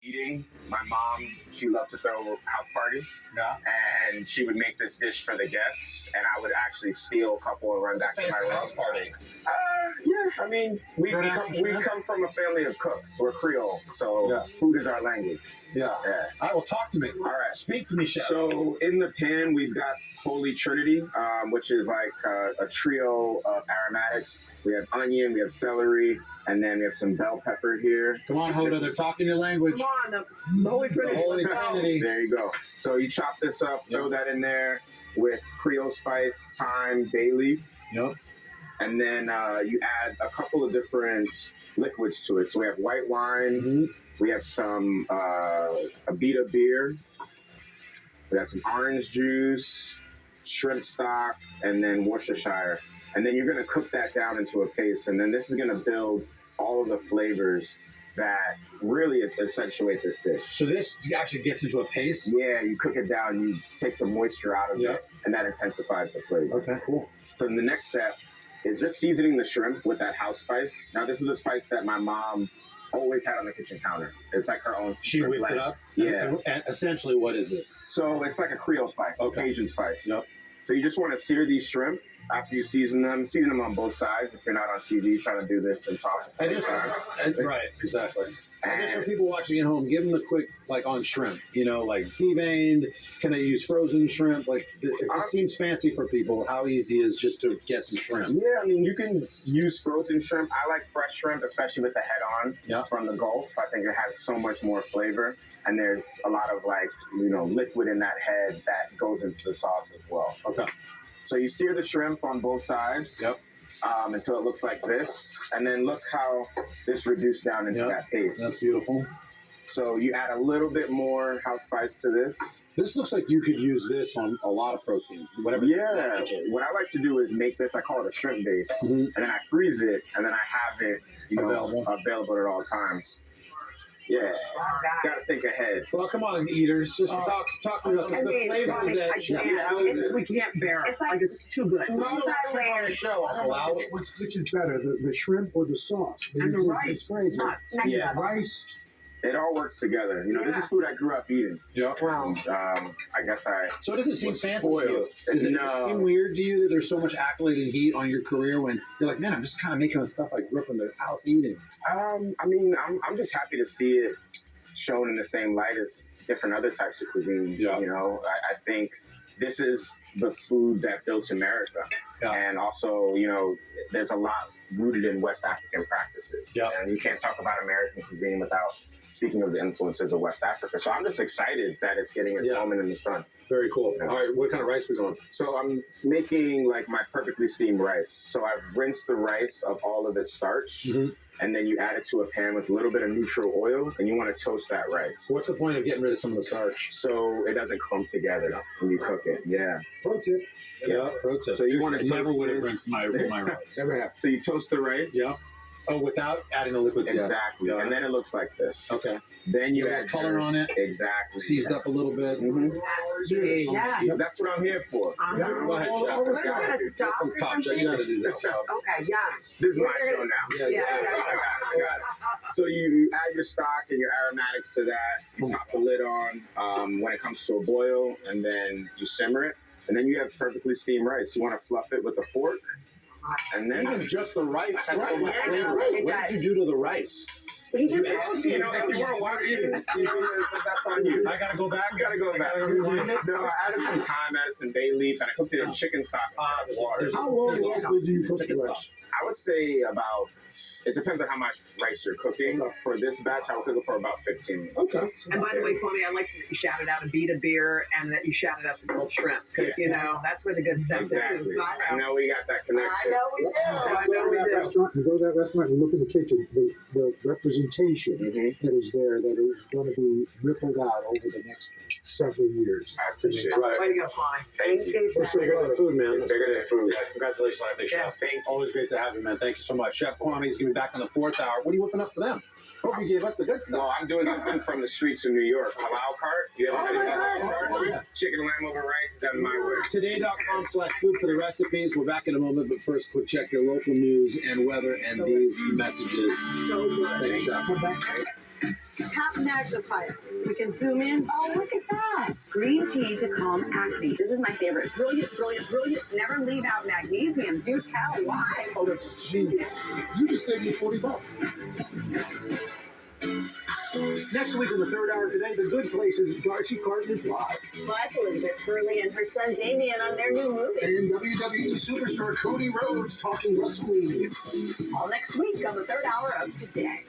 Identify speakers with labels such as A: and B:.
A: eating, my mom, she loved to throw house parties.
B: Yeah.
A: And she would make this dish for the guests, and I would actually steal a couple and run back to my room.
B: House party.
A: Yeah, I mean, we come from a family of cooks. We're Creole, so food is our language.
B: Yeah. All right, well, talk to me.
A: All right.
B: Speak to me, chef.
A: So in the pan, we've got Holy Trinity, which is like a trio of aromatics. We have onion, we have celery, and then we have some bell pepper here.
B: Come on, Hoda, they're talking your language.
C: Come on, the Holy Trinity.
B: The Holy Trinity.
A: There you go. So you chop this up, throw that in there with Creole spice, thyme, bay leaf.
B: Yep.
A: And then you add a couple of different liquids to it. So we have white wine, we have some Abita beer, we have some orange juice, shrimp stock, and then Worcestershire. And then you're going to cook that down into a paste. And then this is going to build all of the flavors that really accentuate this dish.
B: So this actually gets into a paste?
A: Yeah, you cook it down, you take the moisture out of it, and that intensifies the flavor.
B: Okay, cool.
A: So then the next step is just seasoning the shrimp with that house spice. Now, this is a spice that my mom always had on the kitchen counter. It's like her own
B: She
A: secret
B: whipped
A: blend.
B: it up?
A: Yeah.
B: And essentially, what is it?
A: So it's like a Creole spice, Asian spice.
B: Yep.
A: So you just want to sear these shrimp after you season them on both sides. If you're not on TV trying to do this and talk at the same time.
B: Right, exactly. And just for people watching at home, give them the quick, like on shrimp, like deveined. Can they use frozen shrimp? Like, it seems fancy for people. How easy is just to get some shrimp?
A: Yeah, I mean, you can use frozen shrimp. I like fresh shrimp, especially with the head on from the Gulf. I think it has so much more flavor. And there's a lot of liquid in that head that goes into the sauce as well.
B: Okay.
A: So you sear the shrimp on both sides.
B: Yep.
A: Until it looks like this. And then look how this reduced down into that paste.
B: That's beautiful.
A: So you add a little bit more house spice to this.
B: This looks like you could use this on a lot of proteins, whatever this is.
A: What I like to do is make this, I call it a shrimp base, and then I freeze it, and then I have it available at all times. Yeah, gotta think ahead.
B: Well, come on, eaters, just talk to us. The flavor of that.
C: We can't bear it. It's too good.
D: Which is better, the shrimp or the sauce?
C: And the rice.
D: It's crazy.
C: Nuts.
A: Yeah.
D: Rice.
A: It all works together. This is food I grew up eating.
B: Yeah.
C: Wow.
A: I guess
B: So it doesn't seem fancy to you.
A: spoiled.
B: Does it seem weird to you that there's so much accolade and heat on your career when you're like, man, I'm just kind of making the stuff I grew up in the house eating?
A: I mean, I'm just happy to see it shown in the same light as different other types of cuisine.
B: Yeah.
A: I think this is the food that built America.
B: Yeah.
A: And also, there's a lot rooted in West African practices.
B: Yeah.
A: And you can't talk about American cuisine without speaking of the influences of West Africa. So I'm just excited that it's getting its moment in the sun.
B: Very cool. All right, what kind of rice we going?
A: So I'm making like my perfectly steamed rice. So I've rinsed the rice of all of its starch, and then you add it to a pan with a little bit of neutral oil, and you want to toast that rice.
B: What's the point of getting rid of some of the starch?
A: So it doesn't clump together when you cook it. Yeah.
D: Pro tip.
B: Yeah, pro tip.
A: So you want to
B: never
A: toast
B: would have
A: this.
B: rinsed my rice.
D: Never happened.
A: So you toast the rice.
B: Yeah. Oh, without adding the liquids.
A: Exactly.
B: Yeah.
A: And then it looks like this.
B: Okay.
A: Then you
B: add
A: add
B: color on it.
A: Exactly.
B: Seized up a little bit.
C: Yeah.
A: That's what I'm here for.
B: Go ahead, chef. From Top Chef. You got to do that job.
C: Okay, yeah.
A: This is my show now.
C: Yeah.
A: I got it. So you add your stock and your aromatics to that. You pop the lid on when it comes to a boil, and then you simmer it. And then you have perfectly steamed rice. You want to fluff it with a fork. And then
B: Even just the rice has so much flavor.
C: It
B: What did you do to the rice?
C: He just told you.
A: if you weren't watching, that's on you.
B: I got to go back?
A: Gotta go back.
B: Rewind it?
A: No, I added some thyme, added some bay leaf, and I cooked it in chicken stock and water.
D: How long roughly do you cook the rice?
A: I would say about, it depends on how much rice you're cooking. For this batch, I would cook it for about 15 minutes.
D: Okay.
C: And by the way, Ķuamē, I like that you shouted out Abita beer and that you shouted out the Gulf shrimp because, that's where the good stuff
A: Exactly.
C: is.
A: I know we got that connection.
C: we do. I
D: You
C: know
D: go
C: we
D: to that
C: do.
D: restaurant, you go to that restaurant and look in the kitchen, the representation that is there that is going to be rippled out over the next several years.
A: I appreciate it.
B: Right.
C: Way to go, Fly.
A: Thank you.
B: We're so good at food, man.
A: It's bigger than food.
B: Congratulations on everything, Chef. Always great to have you, man. Thank you so much. Chef Ķuamē is going to be back in the 4th hour. What are you whipping up for them? Hope you gave us the good stuff.
A: No, I'm doing something from the streets of New York. Halal cart. You ever heard of halal cart?
B: Yes.
A: Chicken lamb over rice done my way.
B: Today.com/food for the recipes. We're back in a moment, but first, quick check your local news and weather and these messages.
C: So good.
B: Thank you, Chef.
C: Happy magnifier. We can zoom in.
E: Oh, look at that. Green tea to calm acne. This is my favorite.
C: Brilliant, brilliant, brilliant.
E: Never leave out magnesium. Do tell. Why?
D: Oh, that's genius. You just saved me $40. Next week on the third hour today, The Good Place's Darcy Carton is live.
E: Plus, Elizabeth Hurley and her son Damien on their new movie.
D: And WWE superstar Cody Rhodes talking WrestleMania.
E: All next week on the third hour of Today.